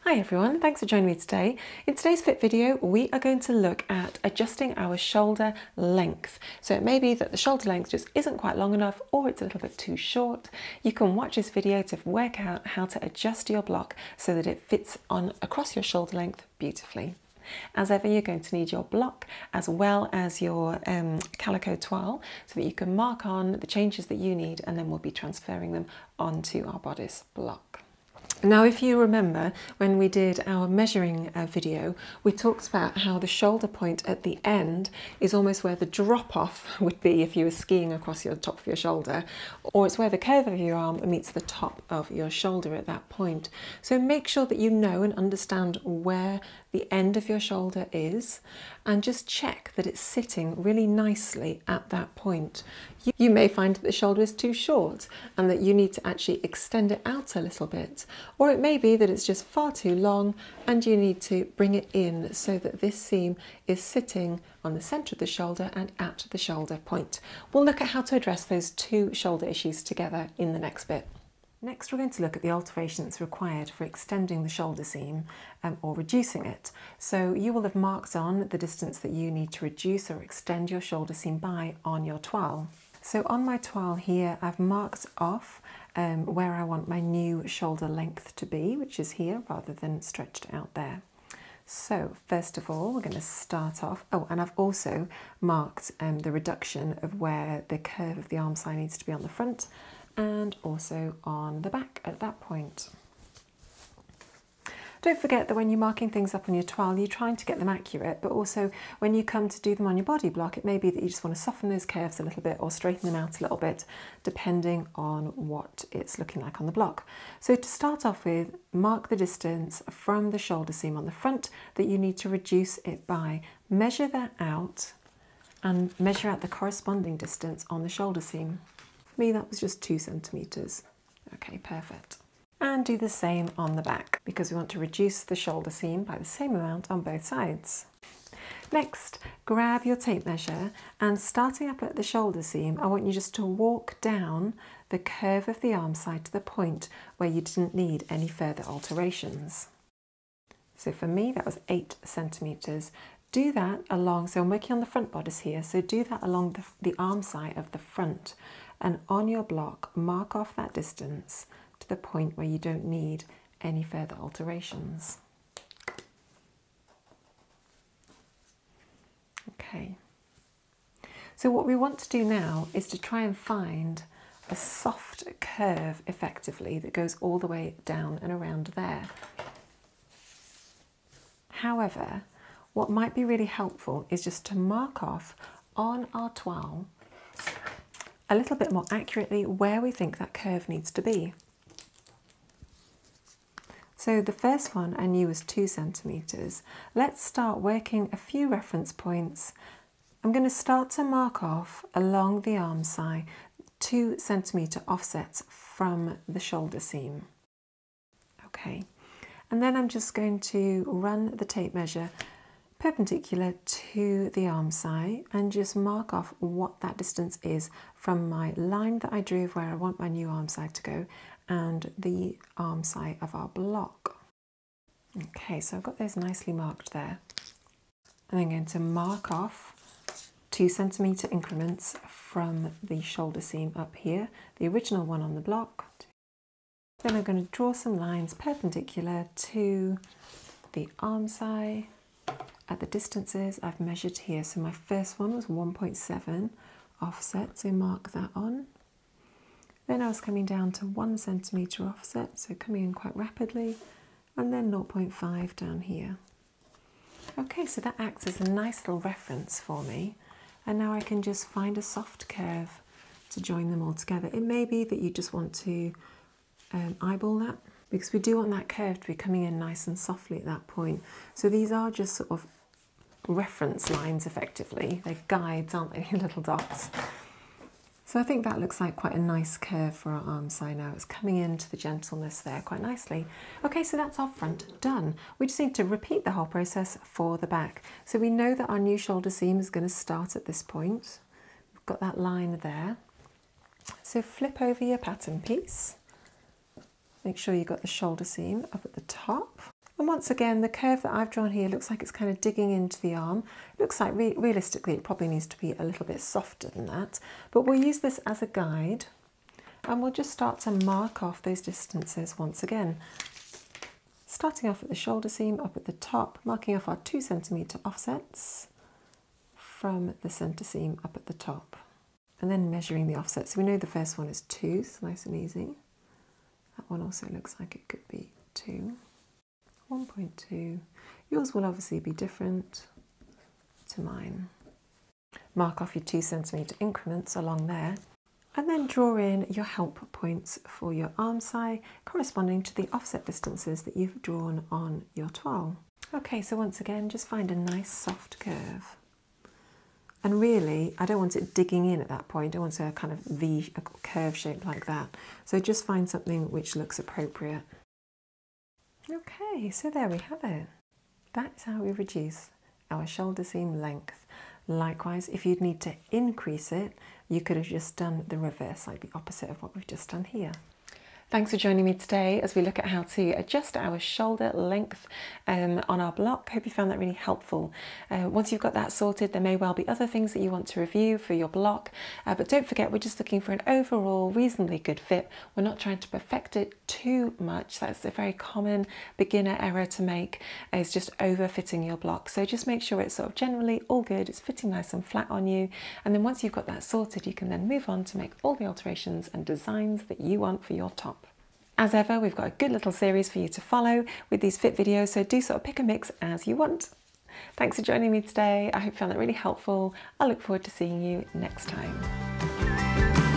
Hi everyone, thanks for joining me today. In today's fit video, we are going to look at adjusting our shoulder length. So it may be that the shoulder length just isn't quite long enough or it's a little bit too short. You can watch this video to work out how to adjust your block so that it fits on across your shoulder length beautifully. As ever, you're going to need your block as well as your calico toile so that you can mark on the changes that you need, and then we'll be transferring them onto our bodice block. Now, if you remember when we did our measuring video, we talked about how the shoulder point at the end is almost where the drop off would be if you were skiing across your top of your shoulder, or it's where the curve of your arm meets the top of your shoulder at that point. So make sure that you know and understand where the end of your shoulder is, and just check that it's sitting really nicely at that point. You may find that the shoulder is too short and that you need to actually extend it out a little bit, or it may be that it's just far too long and you need to bring it in so that this seam is sitting on the centre of the shoulder and at the shoulder point. We'll look at how to address those two shoulder issues together in the next bit. Next, we're going to look at the alterations required for extending the shoulder seam or reducing it. So you will have marked on the distance that you need to reduce or extend your shoulder seam by on your toile. So on my toile here, I've marked off where I want my new shoulder length to be, which is here rather than stretched out there. So first of all, we're going to start off, and I've also marked the reduction of where the curve of the arm side needs to be on the front and also on the back at that point. Don't forget that when you're marking things up on your toile, you're trying to get them accurate, but also when you come to do them on your body block, it may be that you just want to soften those curves a little bit or straighten them out a little bit, depending on what it's looking like on the block. So to start off with, mark the distance from the shoulder seam on the front that you need to reduce it by. Measure that out and measure out the corresponding distance on the shoulder seam. For me, that was just 2 centimetres. Okay, perfect. And do the same on the back, because we want to reduce the shoulder seam by the same amount on both sides. Next, grab your tape measure and starting up at the shoulder seam, I want you just to walk down the curve of the arm side to the point where you didn't need any further alterations. So for me, that was 8 centimetres. Do that along, so I'm working on the front bodice here, so do that along the arm side of the front, and on your block, mark off that distance to the point where you don't need any further alterations. Okay, so what we want to do now is to try and find a soft curve effectively that goes all the way down and around there. However, what might be really helpful is just to mark off on our toile a little bit more accurately where we think that curve needs to be. So the first one I knew was 2 centimetres. Let's start working a few reference points. I'm going to start to mark off along the arm side 2 centimetre offsets from the shoulder seam. Okay, and then I'm just going to run the tape measure perpendicular to the arm side and just mark off what that distance is from my line that I drew of where I want my new arm side to go and the arm side of our block. Okay, so I've got those nicely marked there. And I'm going to mark off 2 centimetre increments from the shoulder seam up here, the original one on the block. Then I'm going to draw some lines perpendicular to the arm side at the distances I've measured here. So my first one was 1.7 offset, so mark that on. Then I was coming down to 1 centimetre offset, so coming in quite rapidly, and then 0.5 down here. Okay, so that acts as a nice little reference for me, and now I can just find a soft curve to join them all together. It may be that you just want to eyeball that, because we do want that curve to be coming in nice and softly at that point. So these are just sort of reference lines effectively. They're guides, aren't they, little dots. So I think that looks like quite a nice curve for our arm side now. It's coming into the gentleness there quite nicely. Okay, so that's our front done. We just need to repeat the whole process for the back. So we know that our new shoulder seam is going to start at this point. We've got that line there. So flip over your pattern piece. Make sure you've got the shoulder seam up at the top. And once again, the curve that I've drawn here looks like it's kind of digging into the arm. It looks like realistically it probably needs to be a little bit softer than that, but we'll use this as a guide and we'll just start to mark off those distances once again. Starting off at the shoulder seam up at the top, marking off our 2 centimetre offsets from the centre seam up at the top. And then measuring the offsets. So we know the first one is 2, so nice and easy. That one also looks like it could be 2. 1.2. Yours will obviously be different to mine. Mark off your 2 centimetre increments along there and then draw in your help points for your arm side corresponding to the offset distances that you've drawn on your toile. Okay, so once again just find a nice soft curve. And really, I don't want it digging in at that point. I want a kind of V, a curve shape like that. So just find something which looks appropriate. Okay, so there we have it. That is how we reduce our shoulder seam length. Likewise, if you'd need to increase it, you could have just done the reverse, like the opposite of what we've just done here. Thanks for joining me today as we look at how to adjust our shoulder length on our block. Hope you found that really helpful. Once you've got that sorted, there may well be other things that you want to review for your block, but don't forget we're just looking for an overall reasonably good fit. We're not trying to perfect it too much. That's a very common beginner error to make, is just over-fitting your block. So just make sure it's sort of generally all good, it's fitting nice and flat on you, and then once you've got that sorted, you can then move on to make all the alterations and designs that you want for your top. As ever, we've got a good little series for you to follow with these fit videos, so do sort of pick and mix as you want. Thanks for joining me today. I hope you found that really helpful. I look forward to seeing you next time.